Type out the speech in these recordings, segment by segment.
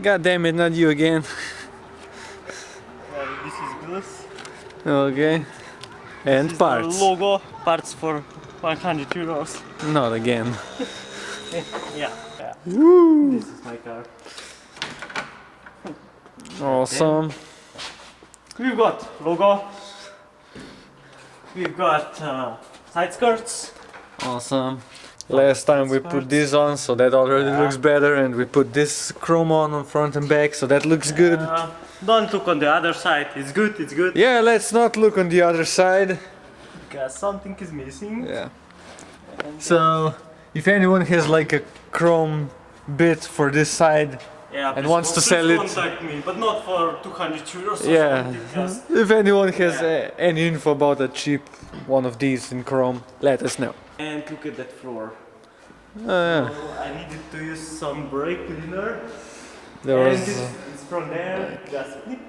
God damn it, not you again. This is this. Okay. And This is parts. the logo. Parts for 100 euros. Not again. Yeah. Woo! This is my car. Awesome. We've got logo. We've got side skirts. Awesome. Last time we put this on, so that already looks better, and we put this chrome on front and back, so that looks good. Don't look on the other side. It's good. It's good. Yeah, let's not look on the other side. Because something is missing. Yeah. So, if anyone has like a chrome bit for this side, and wants to sell it, contact me, but not for 200 euros. Or yeah. something, 'cause If anyone has any info about a cheap one of these in chrome, let us know. And look at that floor. Yeah. So I needed to use some brake cleaner. There And was. it's from there. Just lip.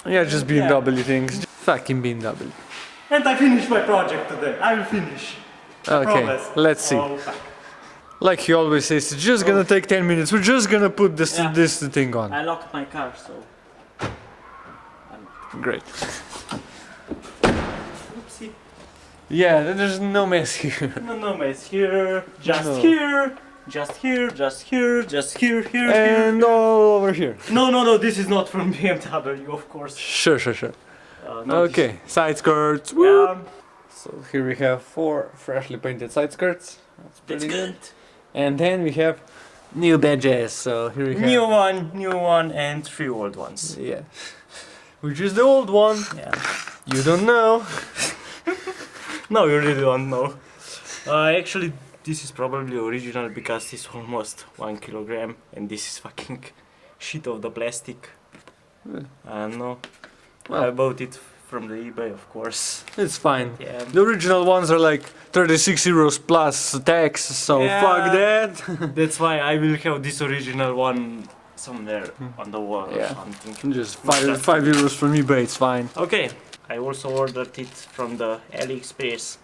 Yeah, just BMW things. Fucking BMW. And I finished my project today. I will finish. I Okay, promise. let's see. Oh, fuck. Like he always says, it's just gonna take 10 minutes. We're just gonna put this thing on. I locked my car, so. Great. Oopsie. Yeah, there's no mess here. No mess here. Just No. here. Just here. Just here. Just here. Here. And all over here. No. This is not from BMW, of course. Sure. No, Okay, side skirts. Yeah. Woo! So here we have 4 freshly painted side skirts. That's That's pretty good. And then we have new badges. So here we have. New one, and 3 old ones. Yeah. Which is the old one? Yeah. You don't know. No, you really don't know. Actually, this is probably original because it's almost 1 kilogram, and this is fucking shit of the plastic. I don't know. Well. I bought it from the eBay, of course. It's fine. Yeah. The original ones are like 36 euros plus tax, so Yeah. fuck that. That's why I will have this original one somewhere on the wall Yeah. or something. Just 5 euros from eBay, it's fine. Okay, I also ordered it from the AliExpress,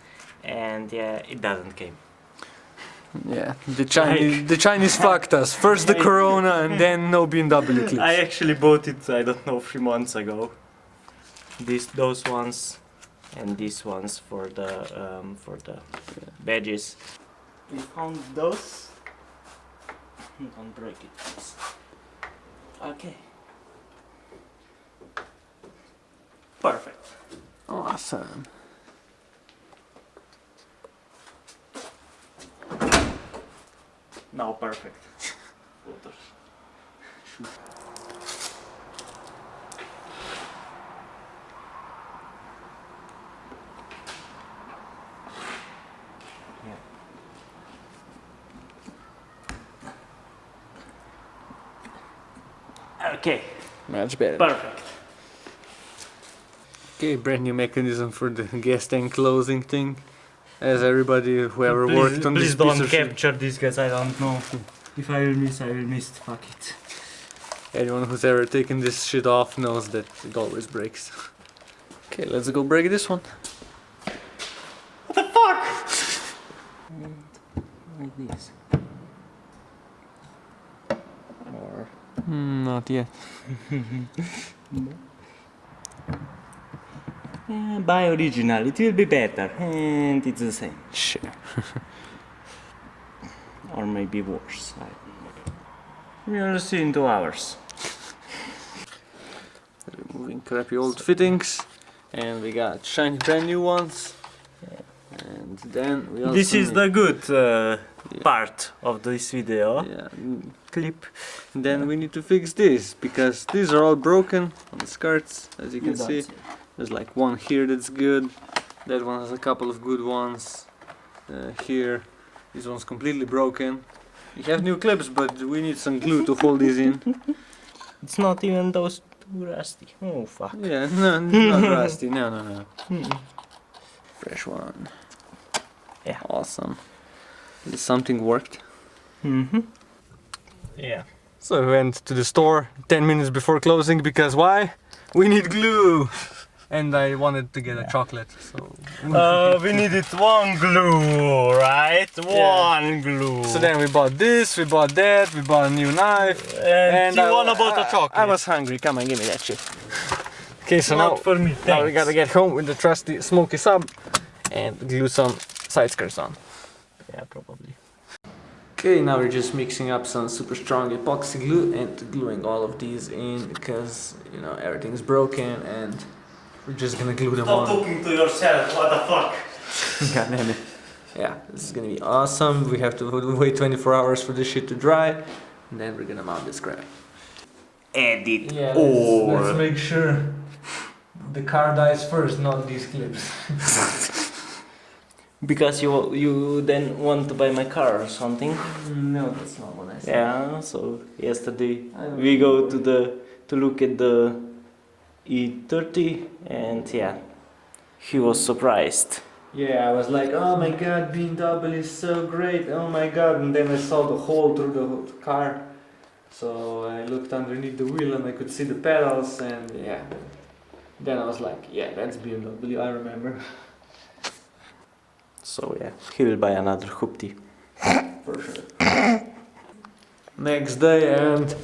and yeah, it doesn't came. Yeah, the Chinese fucked us. First the Corona and then no BMW clips. I actually bought it, I don't know, 3 months ago. Those ones, and these ones for the badges. We found those. Don't break it, please. Okay. Perfect. Awesome. Now perfect. Okay, Much better. perfect. Okay, brand new mechanism for the gas tank closing thing. As everybody who ever worked on this please piece don't of shit, capture this, guys. I don't know. If I will miss, I will miss. Fuck it. anyone who's ever taken this shit off knows that it always breaks. Okay, let's go break this one. What the fuck? Like this. Or Not yet. buy original. It will be better, and it's the same, Sure. or maybe worse. I don't know. We'll see in 2 hours. Removing crappy old fittings, and we got shiny brand new ones. And then we also This is need- the good part of this video. yeah. Clip. Then we need to fix this because these are all broken on the skirts, as you can see. There's like one here that's good. That one has a couple of good ones. Here, this one's completely broken. We have new clips, but we need some glue to hold these in. It's not even those too rusty. Oh fuck. Yeah, no, not rusty. No. Fresh one. Yeah. Awesome. Something worked. Yeah. So we went to the store 10 minutes before closing because why? We need glue. And I wanted to get a chocolate, so... We needed one glue, right? Yeah. One glue. So then we bought this, we bought that, we bought a new knife. And you wanna bought a chocolate. I was hungry, come on, give me that shit. Okay, so Not now, for me, now we thanks. gotta get home with the trusty smoky sub and glue some side skirts on. Yeah, probably. Okay, now we're just mixing up some super strong epoxy glue and gluing all of these in because, you know, everything's broken and we're just gonna glue them on. Stop talking to yourself, what the fuck? God damn it. Yeah, this is gonna be awesome. We have to wait 24 hours for this shit to dry and then we're gonna mount this crap. Edit let's make sure the car dies first, not these clips. Because you then want to buy my car or something. No, that's not what I said. Yeah, so yesterday we go to look at the E30 and yeah, he was surprised. Yeah, I was like, oh my god, BMW is so great, oh my god, and then I saw the hole through the car. So I looked underneath the wheel and I could see the pedals and yeah. Then I was like, yeah, that's BMW, I remember. So yeah, he will buy another hoopty. For sure. Next day and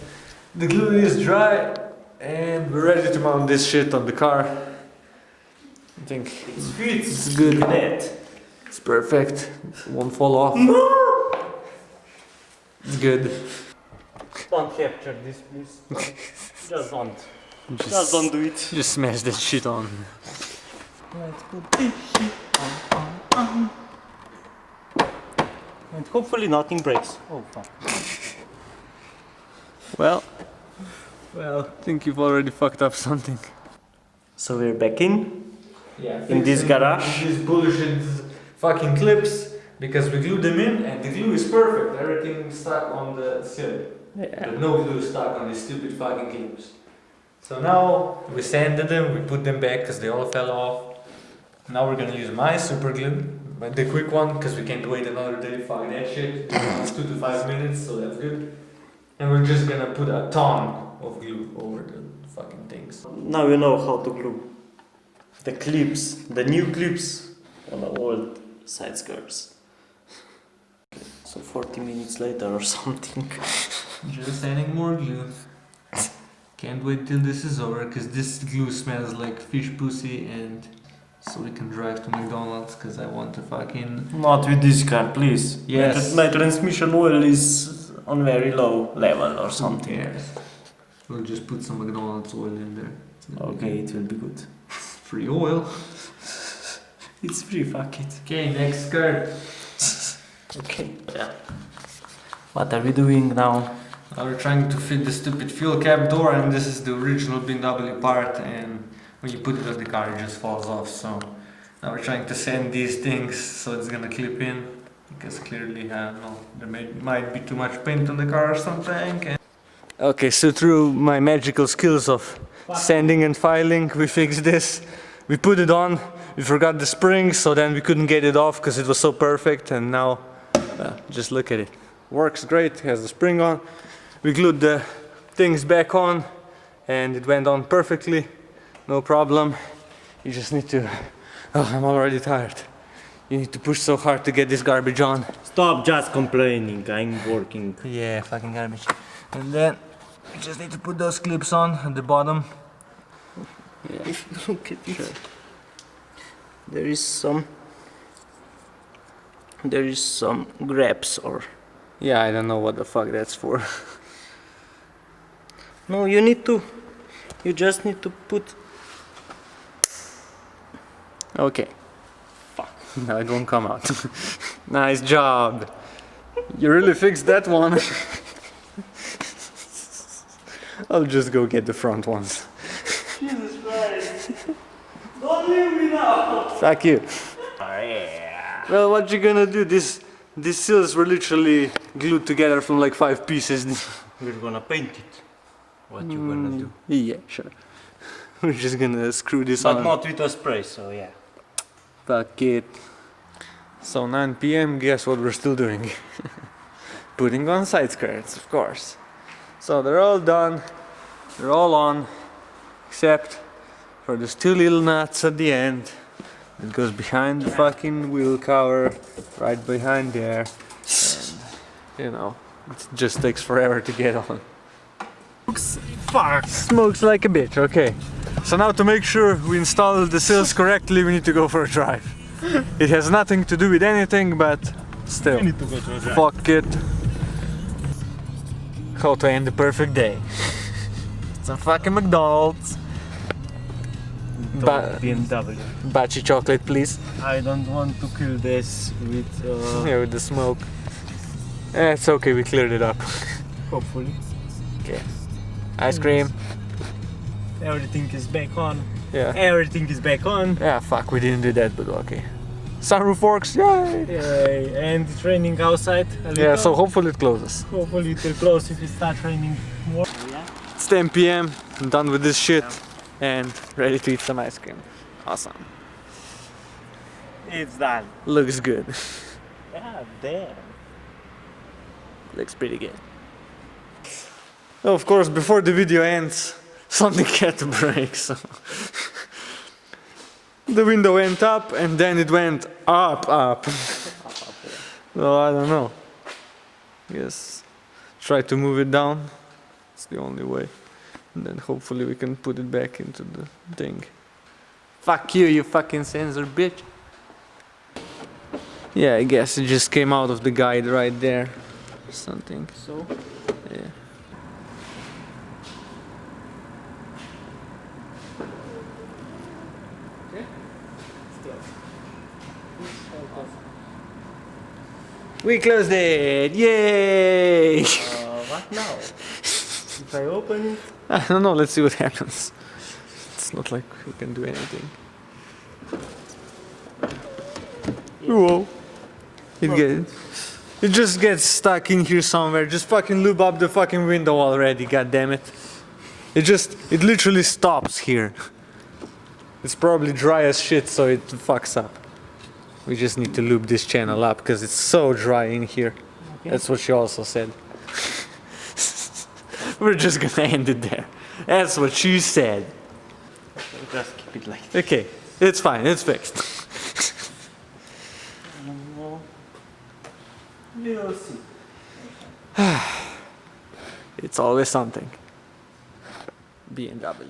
the glue is dry and we're ready to mount this shit on the car. I think it's good. It's perfect. It won't fall off. It's good. Don't capture this, please. Just don't. Just don't do it. Just smash that shit on. Let's put this shit on. And hopefully nothing breaks. Oh fuck. Well, I think you've already fucked up something. So we're back in. Yeah, In this garage. These bullshit fucking clips because we glued them in and the glue is perfect. Everything stuck on the sill. Yeah. But no glue stuck on these stupid fucking clips. So now we sanded them, we put them back because they all fell off. Now we're gonna use my super glue, the quick one, because we can't wait another day. Fuck that shit. It's 2 to 5 minutes, so that's good. And we're just gonna put a ton of glue over the fucking things. Now you know how to glue the clips, the new clips on the old side skirts. So 40 minutes later or something. Just adding more glue. Can't wait till this is over because this glue smells like fish pussy and so we can drive to McDonald's because I want to fucking... Not with this car, please. Yes. My transmission oil is on very low level or something. Yes. We'll just put some McDonald's oil in there. Okay, it will be good. Free oil. It's free, fuck it. Okay, next skirt. Okay. Yeah. What are we doing now? Now we're trying to fit the stupid fuel cap door and this is the original BMW part and when you put it on the car it just falls off, so now we're trying to sand these things so it's gonna clip in because clearly there might be too much paint on the car or something. Okay, so through my magical skills of sanding and filing we fixed this. We put it on, we forgot the springs so then we couldn't get it off because it was so perfect and now just look at it. Works great, has the spring on. We glued the things back on and it went on perfectly, no problem. You just need to, oh I'm already tired. You need to push so hard to get this garbage on. Stop just complaining, I'm working. Yeah, fucking garbage. And then you just need to put those clips on at the bottom. Yeah. If you look at it, there is some grabs or... Yeah, I don't know what the fuck that's for. No, you just need to put... Okay. Fuck. No, it won't come out. Nice job. You really fixed that one. I'll just go get the front ones. Jesus Christ. Don't leave me now. Fuck you. Oh, yeah. Well, what you gonna do? These seals were literally glued together from like 5 pieces. We're gonna paint it. What you gonna do? Yeah, sure. We're just gonna screw this But on. not with a spray, so yeah. Fuck it. So 9 PM, guess what we're still doing? Putting on side skirts, of course. So they're all done. They're all on. Except for those two little nuts at the end. It goes behind the fucking wheel cover, right behind there, and you know, it just takes forever to get on. Fuck! Smokes like a bitch, okay. So now to make sure we install the seals correctly, we need to go for a drive. It has nothing to do with anything, but still. We need to go to a drive. Fuck it. How to end the perfect day. Some fucking McDonald's. BMW. Bachi chocolate, please. I don't want to kill this with... Yeah, with the smoke. It's okay, we cleared it up. hopefully. Okay. Ice cream. Everything is back on. Yeah. Everything is back on. Yeah, fuck, we didn't do that, but okay. Sunroof works, yay! Yay. And it's raining outside a little. Yeah, so hopefully it closes. Hopefully it will close if it starts raining more. Yeah. It's 10 PM, I'm done with this shit, and ready to eat some ice cream. Awesome. It's done. Looks good. Yeah, damn. Looks pretty good. Oh, of course, before the video ends, something had to break, so... The window went up and then it went up. So I don't know. Yes. Try to move it down. It's the only way. And then hopefully we can put it back into the thing. Fuck you, you fucking sensor bitch. Yeah, I guess it just came out of the guide right there. Or something. So? Yeah. We closed it! Yay! What now? If I open it? I don't know, let's see what happens. It's not like we can do anything. Whoa. It just gets stuck in here somewhere. Just fucking lube up the fucking window already, goddammit. It literally stops here. It's probably dry as shit, so it fucks up. We just need to lube this channel up because it's so dry in here. Okay. That's what she also said. We're just gonna end it there. That's what she said. Just keep it like that. Okay, it's fine, it's fixed. We'll see. It's always something. BMW.